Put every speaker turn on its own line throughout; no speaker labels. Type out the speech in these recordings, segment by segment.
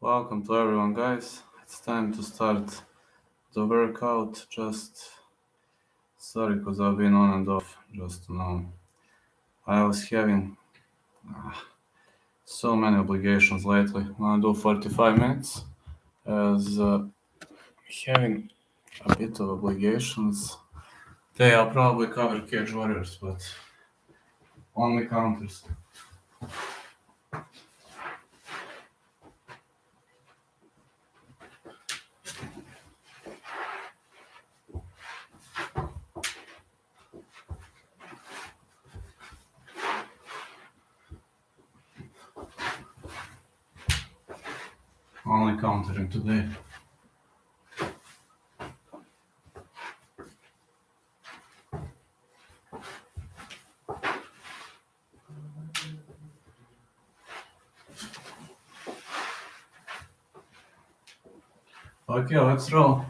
Welcome to everyone, guys. It's time to start the workout. Just sorry, because I've been on and off. Just I was having so many obligations lately. I'm gonna do 45 minutes as having a bit of obligations. Today I'll probably cover Cage Warriors, but only counters. Only countering today. Okay, let's roll.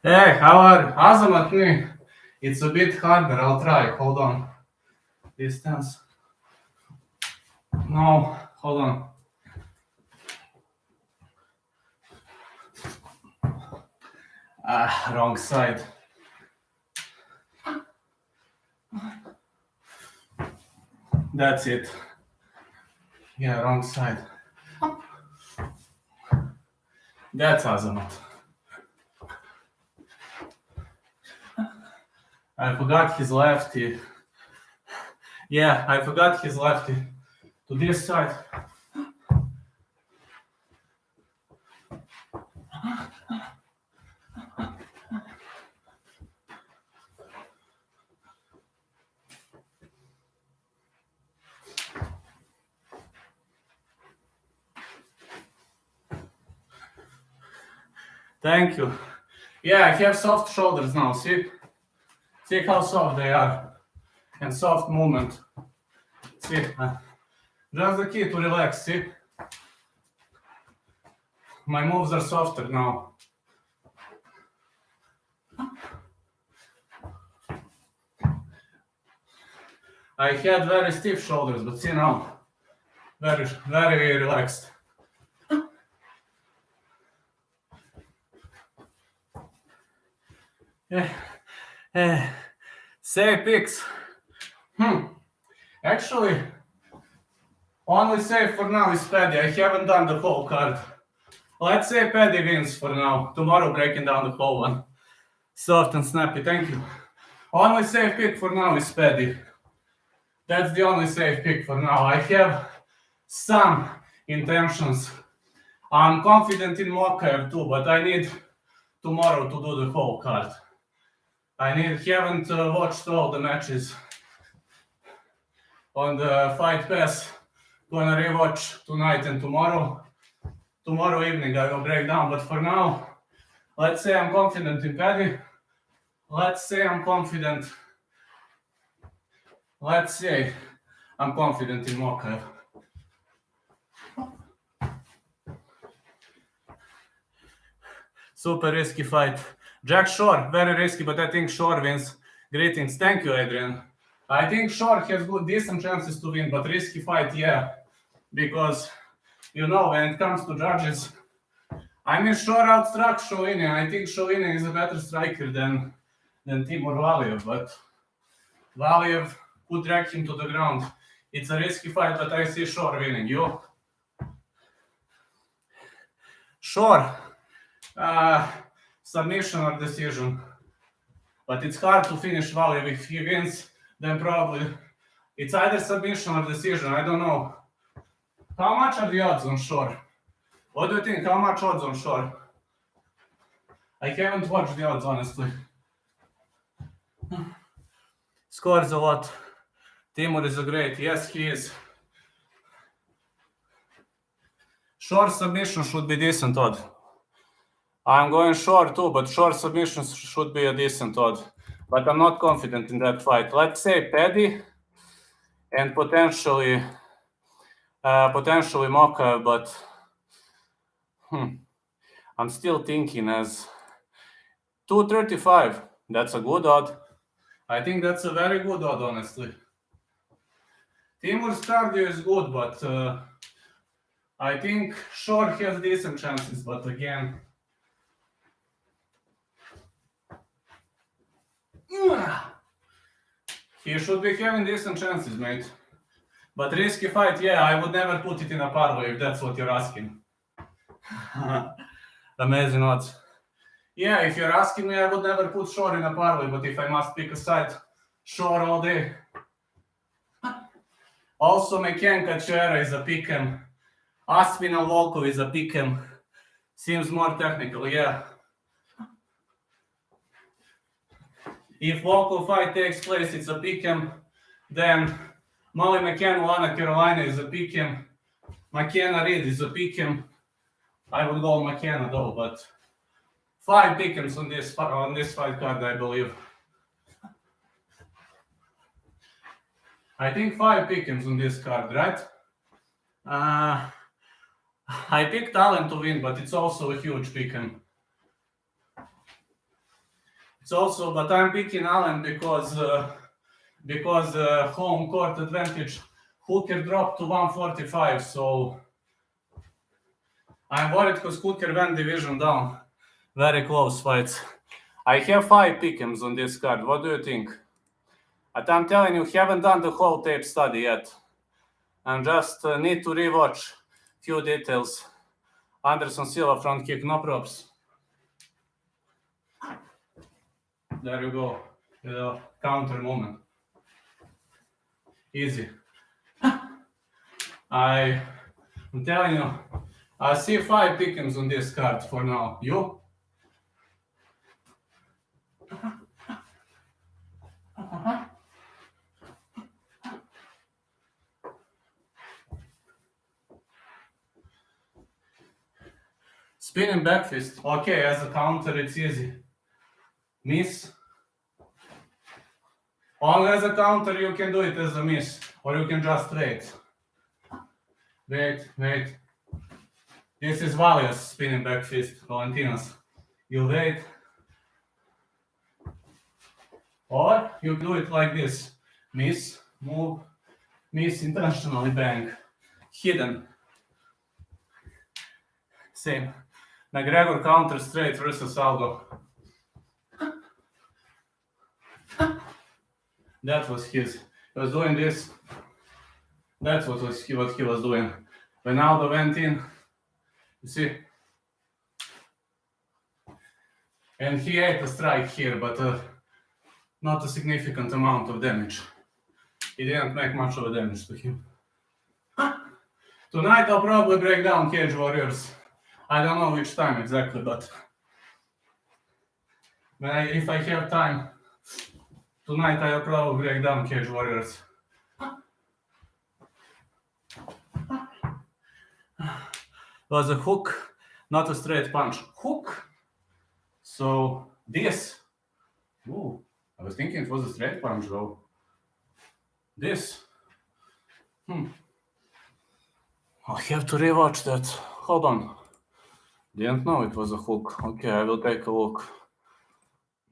Hey, how are awesome at me? It's a bit harder, I'll try. Hold on. Distance. No, hold on. Wrong side. That's it. Yeah, wrong side. That's azamat. I forgot his lefty. Yeah, I forgot his lefty. To this side. Thank you. Yeah, I have soft shoulders now, see? See how soft they are. And soft movement. See? Just the key to relax, see? My moves are softer now. I had very stiff shoulders, but see now, very, very relaxed. Safe picks. Actually, only safe for now is Paddy. I haven't done the whole card. Let's say Paddy wins for now. Tomorrow breaking down the whole one. Soft and snappy, thank you. Only safe pick for now is Paddy. That's the only safe pick for now. I have some intentions. I'm confident in Mokaev too, but I need tomorrow to do the whole card. Haven't watched all the matches on the Fight Pass. Gonna rewatch tonight and tomorrow. Tomorrow evening I will break down, but for now, let's say I'm confident in Paddy. Let's say I'm confident in Mokaev. Super risky fight. Jack Shore, very risky, but I think Shore wins. Greetings. Thank you, Adrian. I think Shore has decent chances to win, but risky fight, yeah. Because, when it comes to judges, Shore outstruck Shovinin. I think Shovinin is a better striker than Timur Valiev, but Valiev could drag him to the ground. It's a risky fight, but I see Shore winning. You? Shore. Submission or decision. But it's hard to finish Valiev. If he wins, then probably it's either submission or decision. I don't know. How much are the odds on Shore? What do you think? How much odds on Shore? I haven't watched the odds, honestly. Scores a lot. Timur is a great. Yes, he is. Shore submission should be decent odd. I'm going Shore too, but Shore submissions should be a decent odd. But I'm not confident in that fight. Let's say Paddy and potentially Mokaev, but I'm still thinking as 235. That's a good odd. I think that's a very good odd, honestly. Timur's cardio is good, but I think Shore has decent chances, but again, he should be having decent chances, mate. But risky fight, yeah, I would never put it in a parlay if that's what you're asking. Amazing odds. Yeah, if you're asking me, I would never put Shore in a parlay, but if I must pick a side, Shore all day. Also, McCann Kachera is a pick'em. Aspinall Volkov is a pick'em. Seems more technical, yeah. If Volkov fight takes place, it's a pick'em. Then Molly McCann, Lana Carolina is a pick'em. McKenna Reed is a pick'em. I would go McKenna though, but 5 pick'ems on this fight card, I believe. I think 5 pick'ems on this card, right? I picked Allen to win, but it's also a huge pick'em. But I'm picking Allen because home court advantage. Hooker dropped to 145, so I'm worried because Hooker went division down. Very close fights. I have 5 pick'ems on this card. What do you think? But I'm telling you, haven't done the whole tape study yet. I just need to rewatch few details. Anderson Silva front kick, no props. There you go. The counter moment. Easy. I'm telling you, I see 5 pick'ems on this card for now. You? Spinning back fist. Okay, as a counter, it's easy. Miss. Only as a counter, you can do it as a miss. Or you can just wait. Wait. This is Valia's spinning back fist, Valentina's. You wait. Or you do it like this. Miss. move, miss intentionally, bang, hidden. Same. McGregor counter straight versus Aldo. That was his. He was doing this. That's what he was doing. When Aldo went in, you see, and he ate a strike here, but not a significant amount of damage. He didn't make much of a damage to him. Tonight I'll probably break down Cage Warriors. I don't know which time exactly, but if I have time, tonight I'll probably break down Cage Warriors. Was a hook, not a straight punch. Hook. So this. Ooh, I was thinking it was a straight punch though. This. I have to rewatch that. Hold on. Didn't know it was a hook. Okay, I will take a look.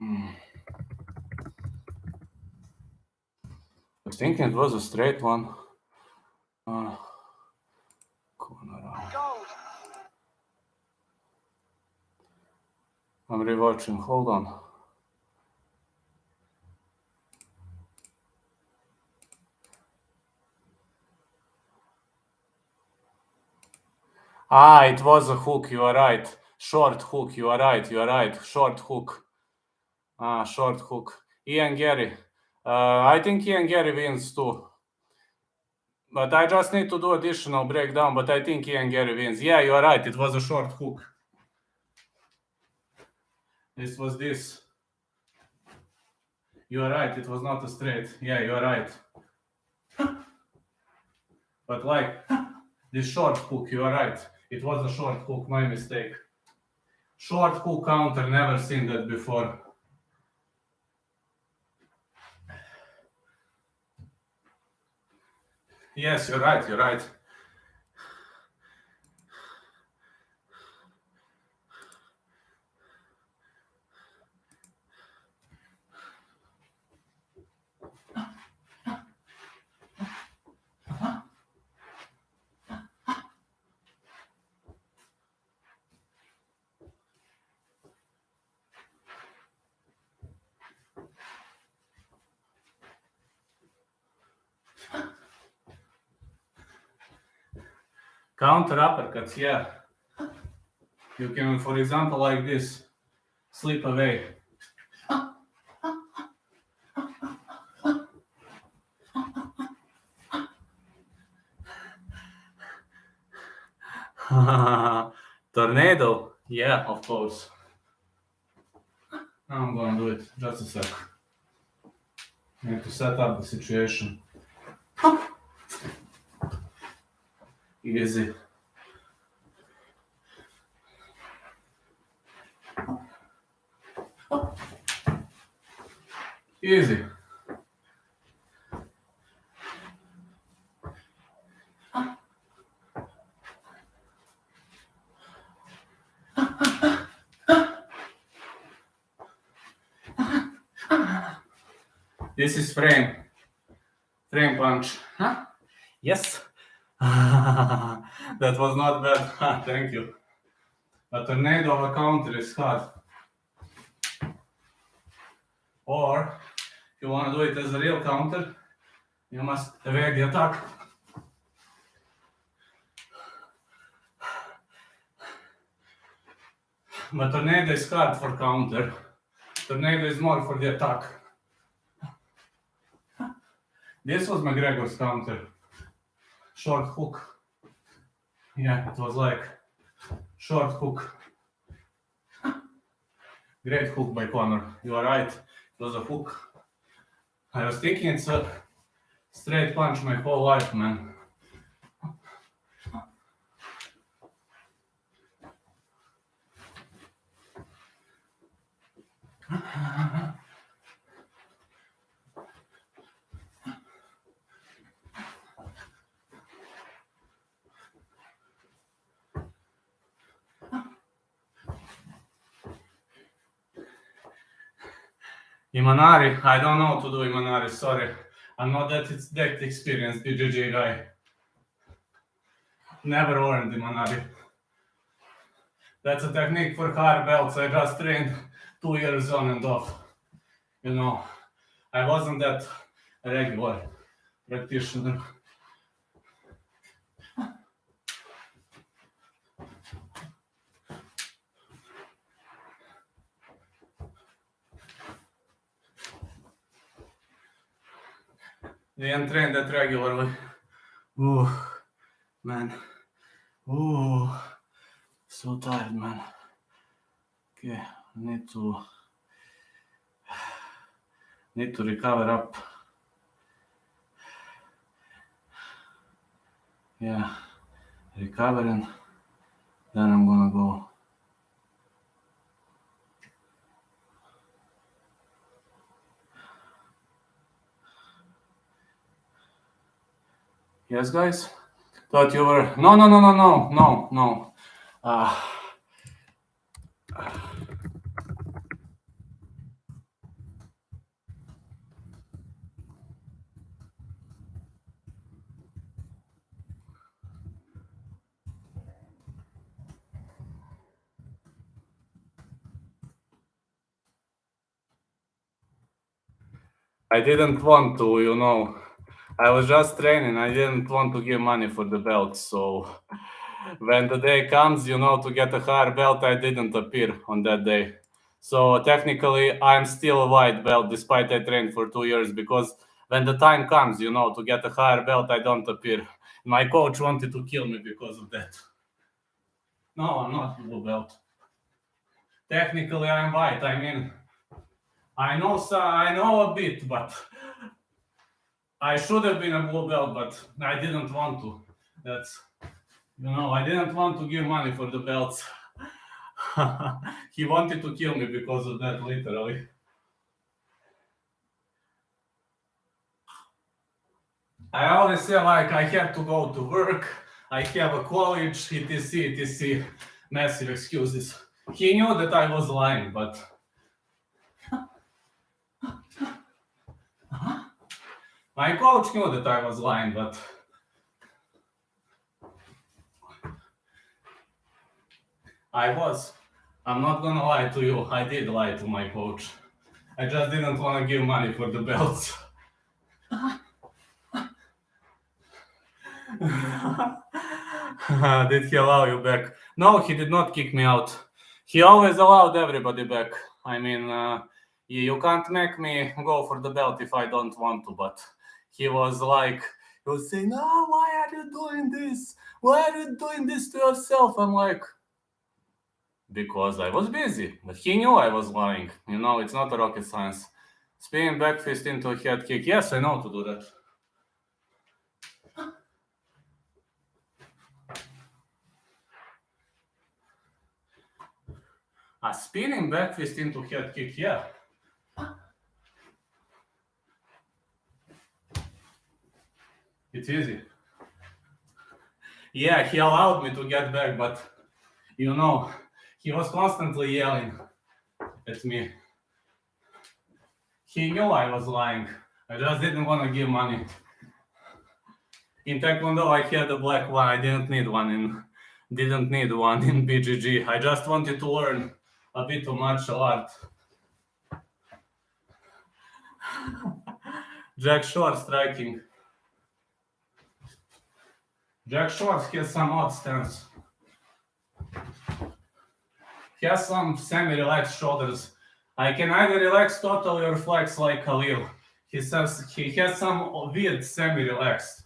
I was thinking it was a straight one. I'm rewatching. Hold on. It was a hook. You are right. Short hook. You are right. Short hook. Short hook. Ian Gary. I think Ian Gary wins too. But I just need to do additional breakdown, but I think Ian Gary wins. Yeah, you are right. It was a short hook. This was this. You are right. It was not a straight. Yeah, you are right. But like this short hook, you are right. It was a short hook, my mistake. Short hook counter, never seen that before. Yes, you're right. Counter uppercuts, yeah. You can, for example, like this, slip away. Tornado, yeah, of course. I'm gonna do it, just a sec. I need to set up the situation. Easy. Easy. This is frame punch. Huh? Yes. That was not bad. Thank you. A tornado of a counter is hard. Or, if you want to do it as a real counter, you must evade the attack. But tornado is hard for counter. Tornado is more for the attack. This was McGregor's counter. Short hook. Yeah, it was like short hook. Great hook by Conor. You are right. It was a hook. I was thinking it's a straight punch my whole life, man. Imanari, I don't know how to do Imanari, sorry. I'm not that experienced BJJ guy. Never learned the Manari. That's a technique for higher belts. I just trained 2 years on and off. You know, I wasn't that regular practitioner. Didn't train that regularly. Ooh, man. Ooh, so tired, man. Okay, I need to recover up. Yeah, recovering. Then I'm gonna go. Yes, guys? Thought you were... No. I didn't want to, you know. I was just training. I didn't want to give money for the belt. So when the day comes, you know, to get a higher belt, I didn't appear on that day. So technically, I'm still a white belt despite I trained for 2 years, because when the time comes, you know, to get a higher belt, I don't appear. My coach wanted to kill me because of that. No, I'm not blue belt. Technically, I'm white. I mean, I know a bit, but I should have been a blue belt, but I didn't want to. That's, you know, I didn't want to give money for the belts. He wanted to kill me because of that, literally. I always say, like, I have to go to work, I have a college, etc. Massive excuses. He knew that I was lying, but... My coach knew that I was lying, but... I was. I'm not gonna lie to you, I did lie to my coach. I just didn't want to give money for the belts. Did he allow you back? No, he did not kick me out. He always allowed everybody back. I mean, you can't make me go for the belt if I don't want to, but he was like, he was saying, no, why are you doing this? Why are you doing this to yourself? I'm like, because I was busy. But he knew I was lying. You know, it's not a rocket science. Spinning back fist into a head kick. Yes, I know to do that. A spinning back fist into head kick, yeah. It's easy. Yeah, he allowed me to get back, but, you know, he was constantly yelling at me. He knew I was lying. I just didn't want to give money. In Taekwondo, I had a black one. I didn't need one in BGG. I just wanted to learn a bit of martial art. Jack Shore striking. Jack Shore has some odd stance. He has some semi-relaxed shoulders. I can either relax totally or flex like Khalil. He says he has some weird semi-relaxed.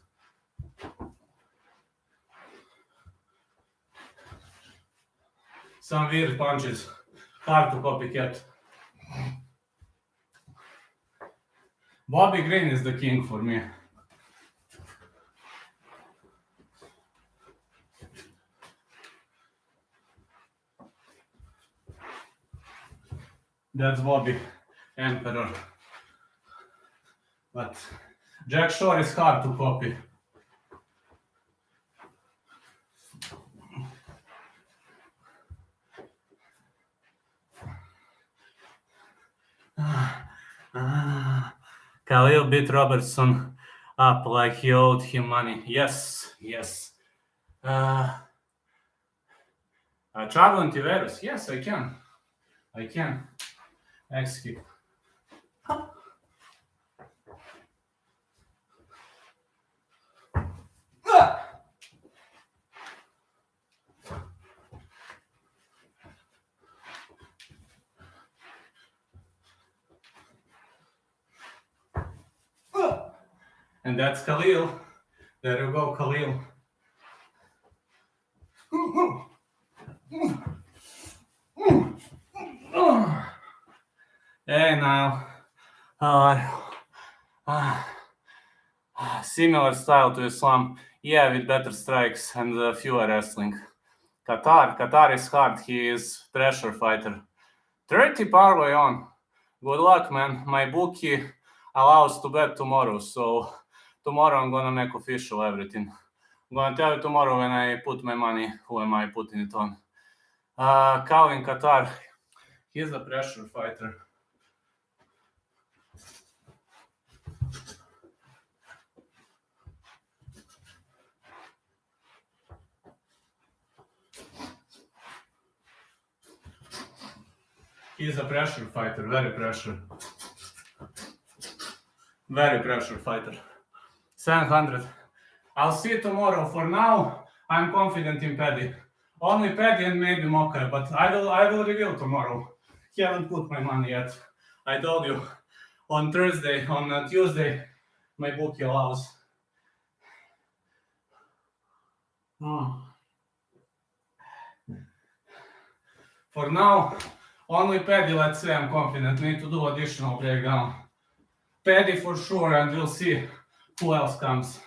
Some weird punches. Hard to copycat. Bobby Green is the king for me. That's Bobby, Emperor. But Jack Shore is hard to copy. Khalil beat Robertson up like he owed him money. Yes. Travel antivirus. Yes, I can. Execute. And that's Khalil. There you go, Khalil. Hey, now. Similar style to Islam. Yeah, with better strikes and fewer wrestling. Qatar is hard. He is pressure fighter. 30 parlay on. Good luck, man. My bookie allows to bet tomorrow, so tomorrow I'm gonna make official everything. I'm gonna tell you tomorrow when I put my money, who am I putting it on. Calvin Qatar, he's a pressure fighter. He's a pressure fighter, very pressure fighter. 700. I'll see you tomorrow. For now, I'm confident in Paddy. Only Paddy and maybe Mocker, but I will reveal tomorrow. Haven't put my money yet. I told you. On Tuesday, my bookie allows. For now, only Paddy, let's say I'm confident. Need to do additional breakdown. Paddy for sure, and we'll see who else comes.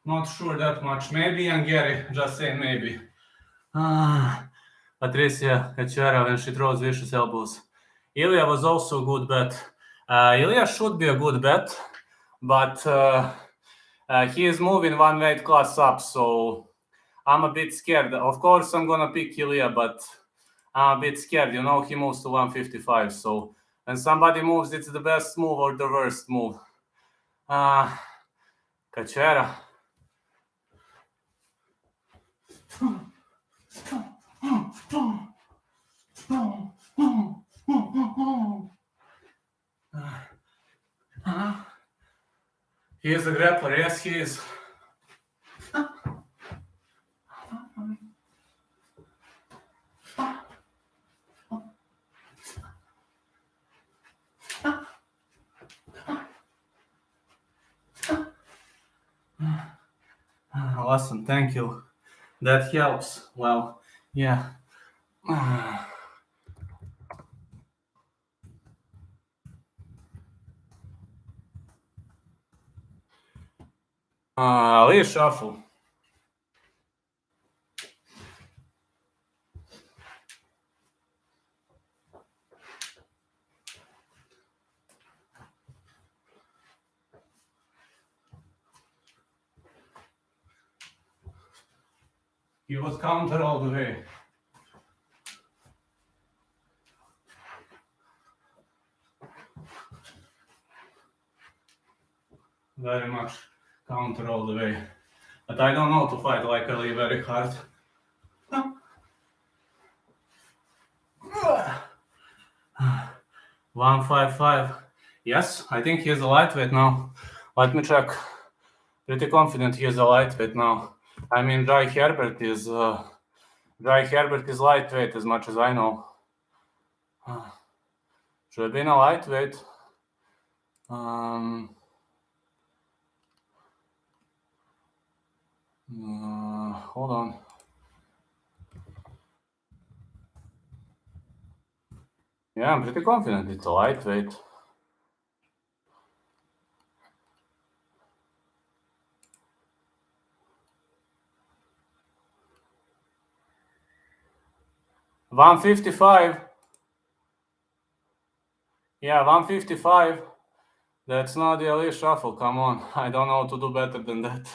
Not sure that much. Maybe and Gary, just saying maybe. Patricia Cachoeira when she throws vicious elbows. Ilya was also a good bet. Ilya should be a good bet, but he is moving one weight class up, so I'm a bit scared. Of course, I'm gonna pick Ilya, but I'm a bit scared. You know, he moves to 155, so when somebody moves, it's the best move or the worst move. Cachoeira. He is a grappler, yes, he is. Awesome, thank you. That helps. Well, yeah. Let's shuffle. He was counter all the way. Very much counter all the way. But I don't know to fight like Ali very hard. 155. Yes, I think he is a lightweight now. Let me check. Pretty confident he is a lightweight now. I mean, Dry Herbert is lightweight as much as I know. Should have been a lightweight. Hold on. Yeah, I'm pretty confident it's a lightweight. $155. Yeah, 155. That's not the Ali shuffle. Come on, I don't know how to do better than that.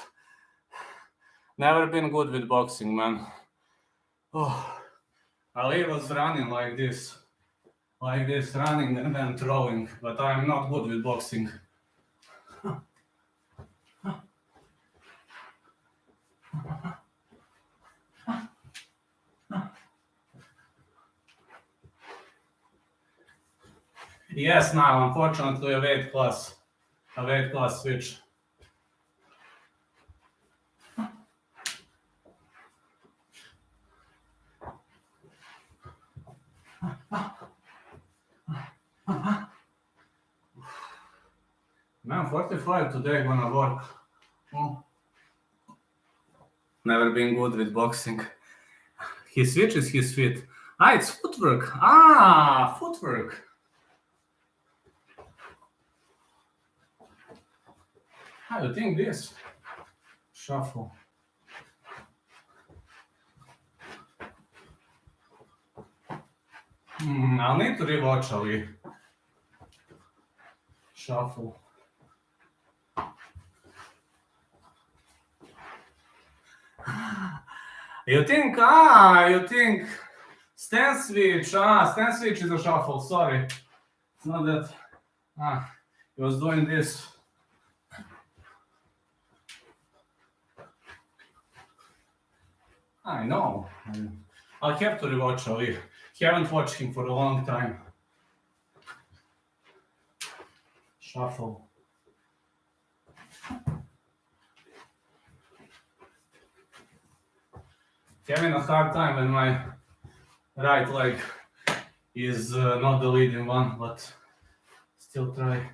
Never been good with boxing, man. Oh, Ali was running like this. like this, running and then throwing, but I'm not good with boxing. Yes, now, unfortunately, a weight class switch. Man, 45 today gonna work. Never been good with boxing. He switches his feet. It's footwork. Footwork. How do you think this? Shuffle. I'll need to rewatch Ali. Shuffle. You think stance switch. Stance switch is a shuffle, sorry. It's not that. He was doing this. I know. I'll have to rewatch Ali. Haven't watched him for a long time. Shuffle. Having a hard time when my right leg is not the leading one, but still try.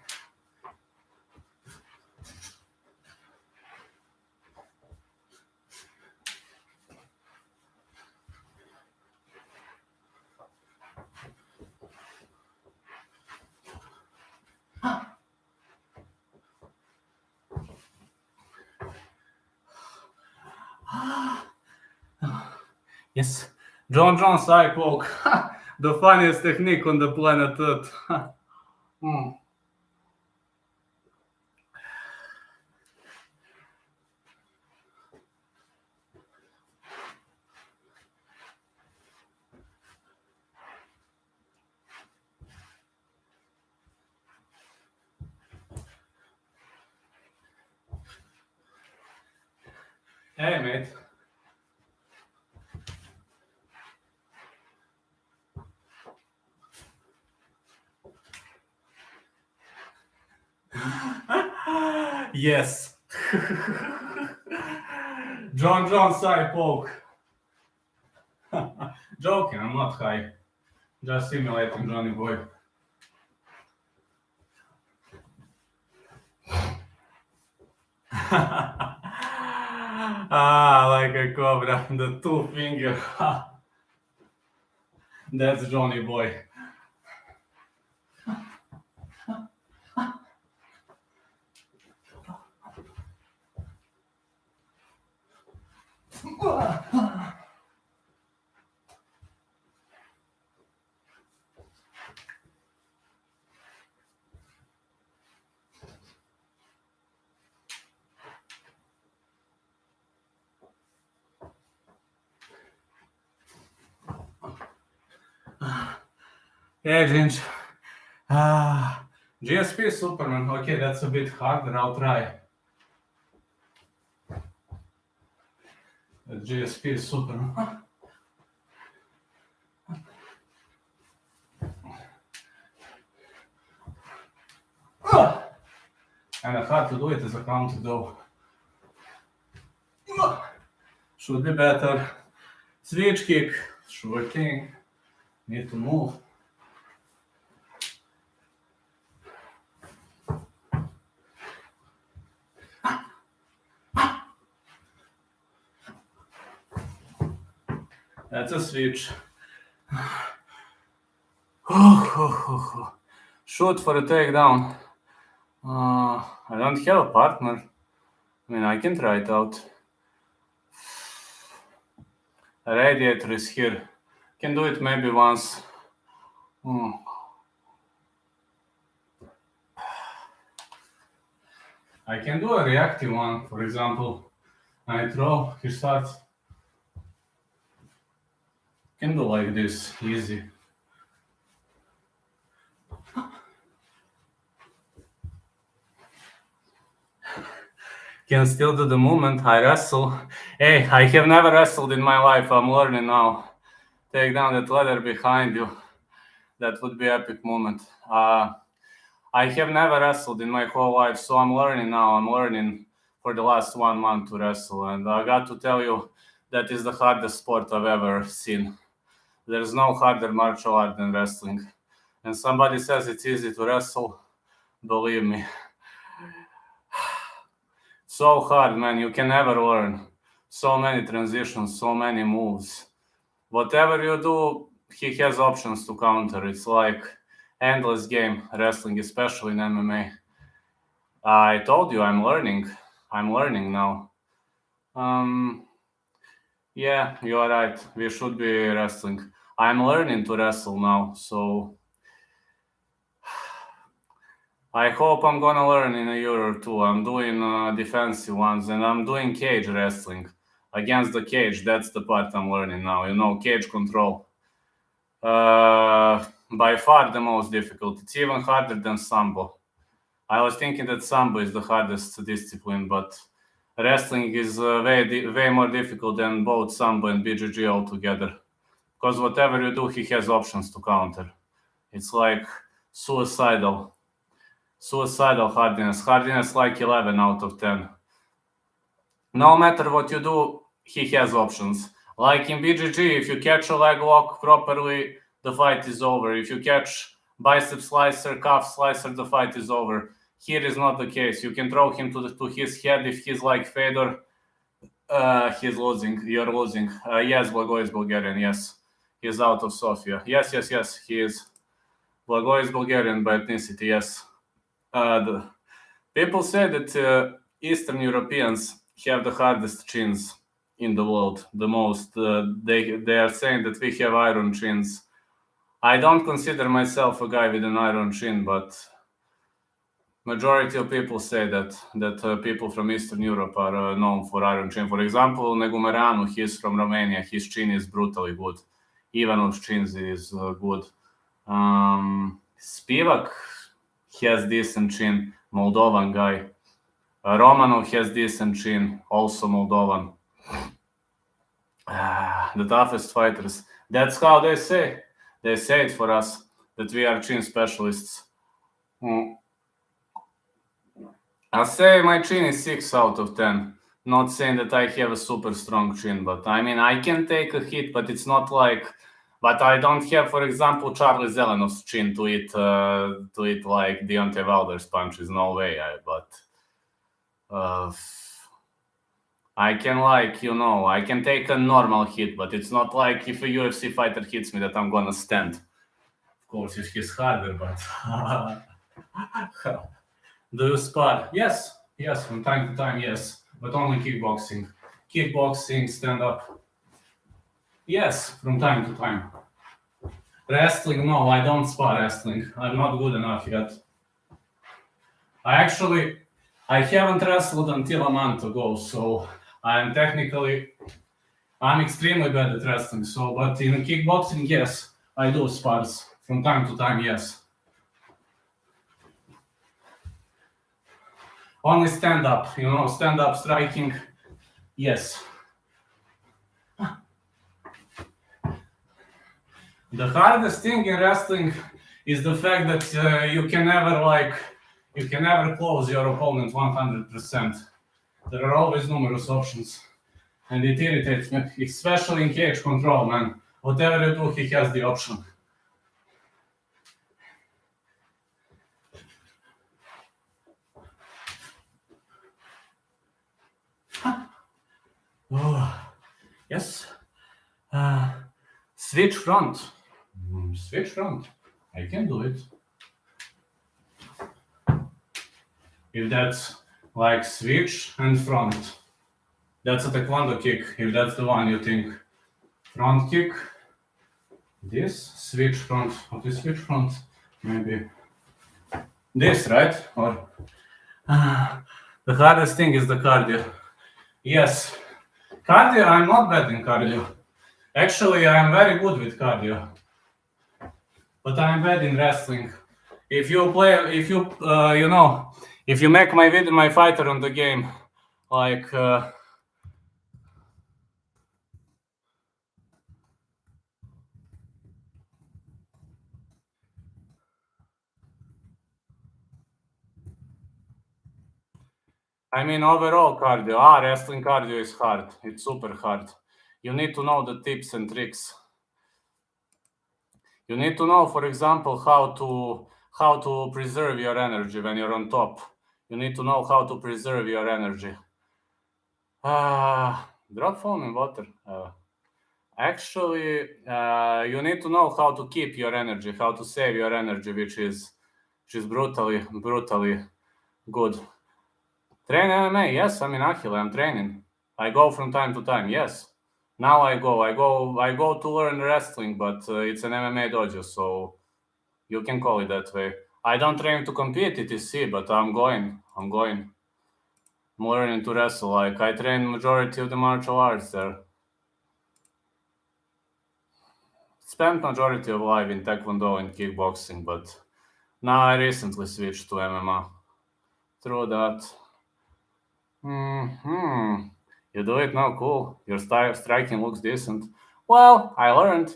Yes, John Jones eye poke. The funniest technique on the planet Earth. Hey, mate. Yes. John Jones eye poke. Joking, I'm not high. Just simulating Johnny Boy. Like a cobra, the two finger. That's Johnny Boy. Yeah, Ginge. GSP Superman. Okay, that's a bit harder. I'll try. GSP Superman. And I had to do it as a counter though. Should be better. Switch kick. Sure thing. Need to move. That's a switch. Shoot for a takedown. I don't have a partner. I mean, I can try it out. A radiator is here. Can do it maybe once. I can do a reactive one, for example. I throw, he starts. Can do like this, easy. can still do the movement. I wrestle. Hey, I have never wrestled in my life. I'm learning now. Take down that ladder behind you. That would be epic moment. I have never wrestled in my whole life, so I'm learning now. I'm learning for the last 1 month to wrestle, and I got to tell you, that is the hardest sport I've ever seen. There's no harder martial art than wrestling. And somebody says it's easy to wrestle, believe me. So hard, man. You can never learn. So many transitions, so many moves. Whatever you do, he has options to counter. It's like endless game, wrestling, especially in MMA. I told you I'm learning. I'm learning now. Yeah, you are right. We should be wrestling. I'm learning to wrestle now, so I hope I'm gonna learn in a year or two. I'm doing defensive ones, and I'm doing cage wrestling against the cage. That's the part I'm learning now. You know, cage control. By far the most difficult. It's even harder than sambo. I was thinking that sambo is the hardest discipline, but wrestling is way more difficult than both sambo and BJJ altogether. Because whatever you do, he has options to counter. It's like suicidal hardiness like 11 out of 10. No matter what you do, he has options. Like in BJJ, if you catch a leg lock properly, the fight is over. If you catch bicep slicer, calf slicer, the fight is over. Here is not the case. You can throw him to his head. If he's like Fedor, he's losing. You're losing. Yes, Blago is Bulgarian. Yes, he's out of Sofia. Yes, he is. Blago is Bulgarian by ethnicity. Yes. People say that Eastern Europeans have the hardest chins in the world, the most. They are saying that we have iron chins. I don't consider myself a guy with an iron chin, but majority of people say that people from Eastern Europe are known for iron chin. For example, Negumeranu, he's from Romania. His chin is brutally good. Ivanov's chin is good. Spivak has decent chin, Moldovan guy. Romanov has decent chin, also Moldovan. The toughest fighters. That's how they say. They say it for us, that we are chin specialists. I'll say my chin is 6 out of 10. Not saying that I have a super strong chin, but I mean, I can take a hit, but it's not like... But I don't have, for example, Charlie Zelenov's chin to eat like Deontay Wilder's punches. No way. I can I can take a normal hit, but it's not like if a UFC fighter hits me that I'm gonna stand. Of course, if he's harder, but... Do you spar? Yes, from time to time, yes. But only kickboxing. Kickboxing, stand up. Yes, from time to time. Wrestling, no, I don't spar wrestling. I'm not good enough yet. I haven't wrestled until a month ago, so I'm extremely bad at wrestling. So, but in kickboxing, yes, I do spars. From time to time, yes. Only stand up, stand up striking, yes. The hardest thing in wrestling is the fact that you can never close your opponent 100%. There are always numerous options, and it irritates me, especially in cage control, man. Whatever you do, he has the option. Oh, yes. Switch front. Switch front. I can do it. If that's like switch and front. That's a taekwondo kick, if that's the one you think. Front kick. This, switch front. What is switch front? Maybe this, right? Or the hardest thing is the cardio. Yes. Cardio, I'm not bad in cardio. Actually, I'm very good with cardio. But I'm bad in wrestling. If you make my fighter on the game Like, I mean, overall cardio. Wrestling cardio is hard. It's super hard. You need to know the tips and tricks. You need to know, for example, how to preserve your energy when you're on top. You need to know how to preserve your energy. Drop phone in water. Actually, you need to know how to keep your energy, how to save your energy, which is brutally good. Train MMA, yes. I mean, Achille, I'm training. I go from time to time, yes. Now I go to learn wrestling, but it's an MMA dojo, so you can call it that way. I don't train to compete, etc., but I'm going. I'm learning to wrestle. Like, I train majority of the martial arts there. Spent majority of life in Taekwondo and kickboxing, but now I recently switched to MMA. Through that. You do it now, cool. Your striking looks decent. Well, I learned.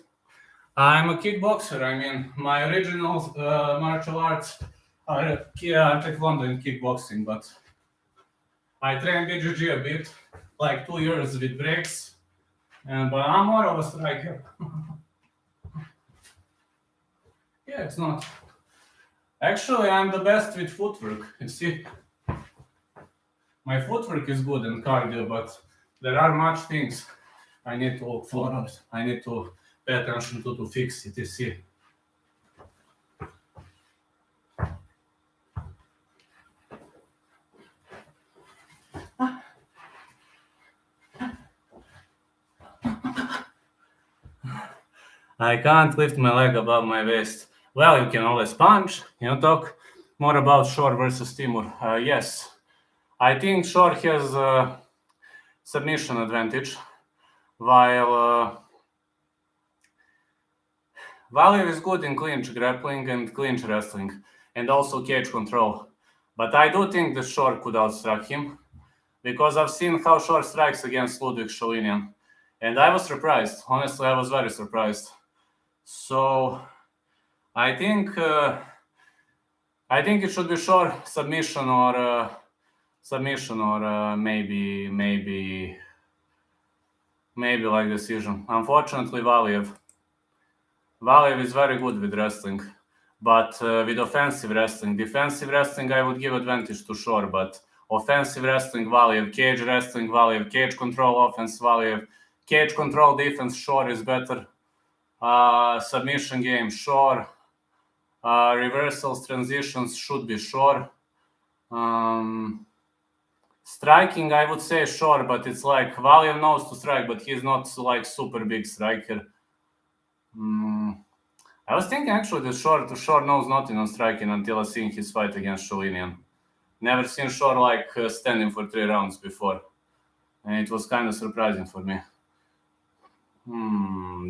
I'm a kickboxer. I mean, my original martial arts are Taekwondo and kickboxing, but I trained BJJ a bit, like 2 years with breaks, but I'm more of a striker. Yeah, it's not. Actually, I'm the best with footwork. You see, my footwork is good in cardio, but there are much things I need to look for. I need to pay attention to fix it. You see. I can't lift my leg above my waist. Well, you can always punch. Talk more about Shore versus Timur. Yes, I think Shore has submission advantage, while Valiev is good in clinch grappling and clinch wrestling, and also cage control. But I do think that Shore could outstrike him, because I've seen how Shore strikes against Ludwig Sholinian, and I was surprised. Honestly, I was very surprised. So I think it should be Shore submission or maybe like decision. Unfortunately, Valiev is very good with wrestling, but with offensive wrestling. Defensive wrestling, I would give advantage to Shore, but offensive wrestling, Valiev. Cage wrestling, Valiev. Cage control offense, Valiev. Cage control defense, Shore is better. Submission game, Shore. Reversals, transitions should be Shore. Striking, I would say Shore, but it's like Valiev knows to strike, but he's not like super big striker. I was thinking actually that Shore knows nothing on striking until I seen his fight against Sholinian. Never seen Shore like standing for 3 rounds before, and it was kind of surprising for me.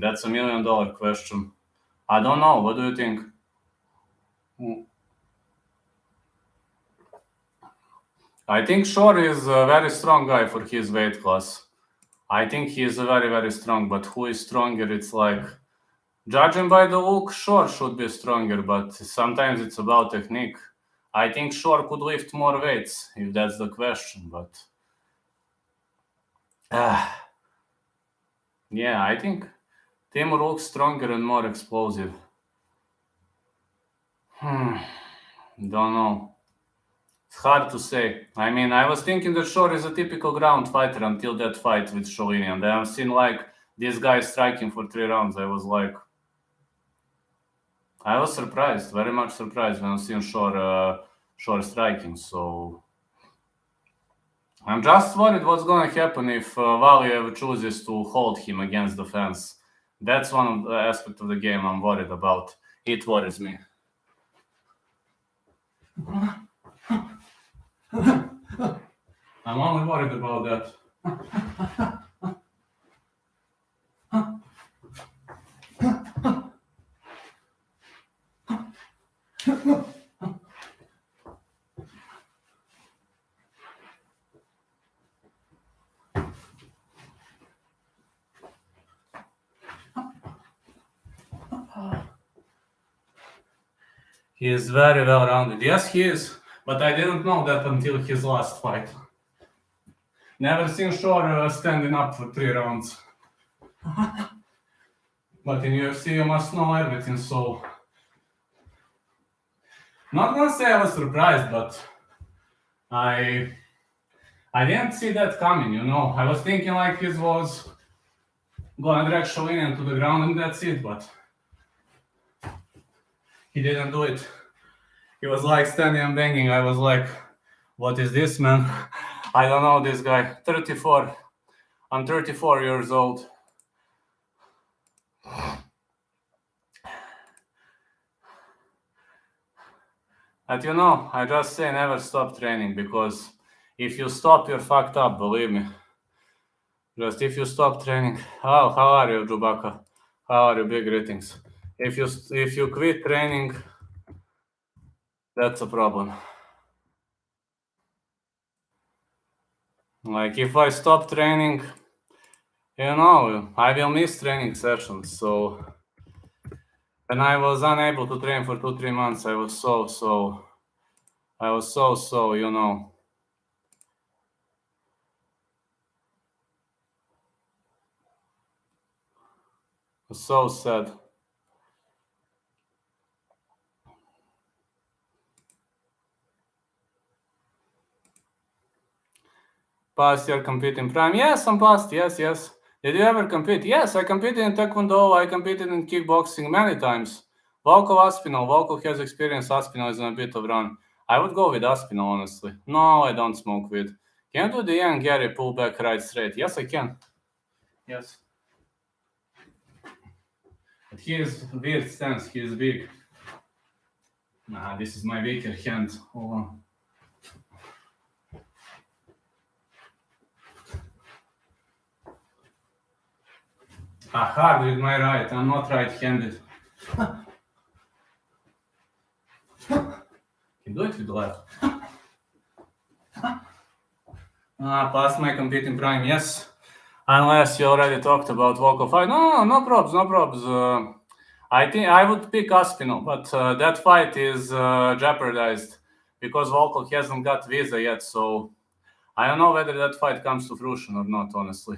That's $1 million question. I don't know. What do you think? I think Shore is a very strong guy for his weight class. I think he is very, very strong, but who is stronger? It's like, judging by the look, Shore should be stronger, but sometimes it's about technique. I think Shore could lift more weights, if that's the question, but yeah, I think Timur looks stronger and more explosive. Don't know. It's hard to say. I mean, I was thinking that Shore is a typical ground fighter until that fight with Sholinian. Then I've seen like this guy striking for 3 rounds. I was surprised, very much surprised when I seen Shore striking. So I'm just worried what's gonna happen if Valiev chooses to hold him against the fence. That's one of the aspects of the game I'm worried about. It worries me. I'm only worried about that. He is very well rounded. Yes, he is. But I didn't know that until his last fight. Never seen Shore standing up for 3 rounds. But in UFC you must know everything, so... Not gonna say I was surprised, but... I didn't see that coming, you know. I was thinking like his was... gonna drag Shalin into the ground and that's it, but... He didn't do it. He was like standing and banging. I was like, what is this, man? I don't know this guy. 34. I'm 34 years old. And you know, I just say never stop training, because if you stop, you're fucked up, believe me. Just if you stop training. How are you, Jubaka? How are you, big ratings? If you quit training, that's a problem. Like if I stop training, you know, I will miss training sessions. So when I was unable to train for 2-3 months, I was so, you know. So sad. Past year competing prime. Yes, I'm past. Yes. Did you ever compete? Yes, I competed in Taekwondo. I competed in kickboxing many times. Volkov Aspinall. Volkov has experience. Aspinall is on a bit of run. I would go with Aspinall, honestly. No, I don't smoke weed. Can you do the young Gary pull back right straight? Yes, I can. Yes. But he is weird stance. He is big. Nah, this is my weaker hand. Hold on. Hard with my right. I'm not right-handed. Can do it with the left. Past my competing prime, yes. Unless you already talked about Volkov fight. No probs. I think I would pick Aspinall, but that fight is jeopardized because Volkov hasn't got visa yet, so I don't know whether that fight comes to fruition or not, honestly.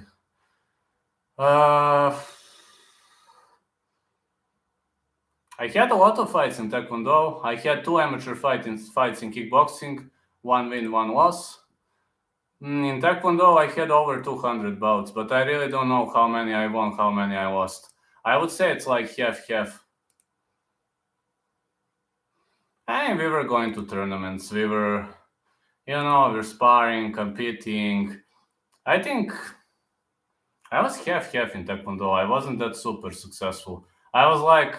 I had a lot of fights in Taekwondo. I had 2 amateur fights in kickboxing, 1 win, 1 loss. In Taekwondo, I had over 200 bouts, but I really don't know how many I won, how many I lost. I would say it's like half. And we were going to tournaments. We were, we're sparring, competing. I think I was half in Taekwondo. I wasn't that super successful. I was like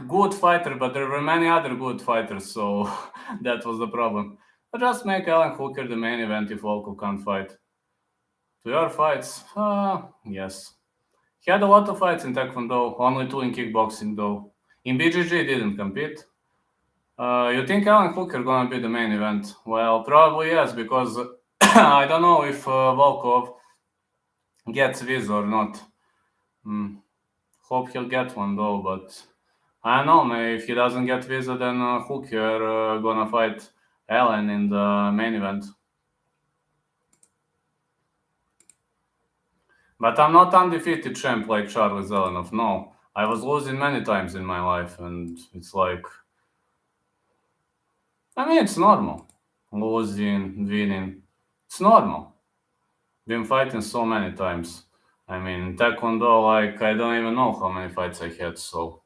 good fighter, but there were many other good fighters, so that was the problem. But just make Alan Hooker the main event if Volkov can't fight. To your fights? Yes. He had a lot of fights in Taekwondo, only 2 in kickboxing though. In BJJ didn't compete. You think Alan Hooker gonna be the main event? Well, probably yes, because I don't know if Volkov gets visa or not. Hope he'll get one though, but I don't know, maybe if he doesn't get visa, then Hooker gonna fight Allen in the main event. But I'm not undefeated champ like Charlie Zelenov, no. I was losing many times in my life, and it's like... I mean, it's normal. Losing, winning. It's normal. Been fighting so many times. I mean, Taekwondo, like, I don't even know how many fights I had, so...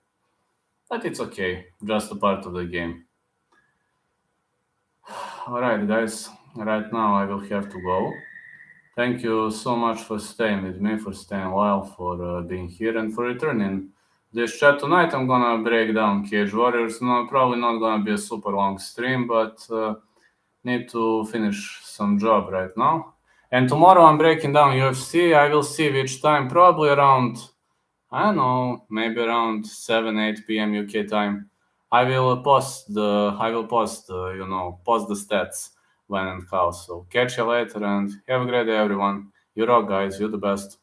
But it's okay. Just a part of the game. Alright, guys. Right now I will have to go. Thank you so much for staying with me, for staying a while, for being here, and for returning this chat. Tonight I'm gonna break down Cage Warriors. No, probably not gonna be a super long stream, but need to finish some job right now. And tomorrow I'm breaking down UFC. I will see which time, probably around, I don't know, maybe around 7-8 p.m. UK time. I will post the stats when and how. So catch you later and have a great day, everyone. You rock, guys. You're the best.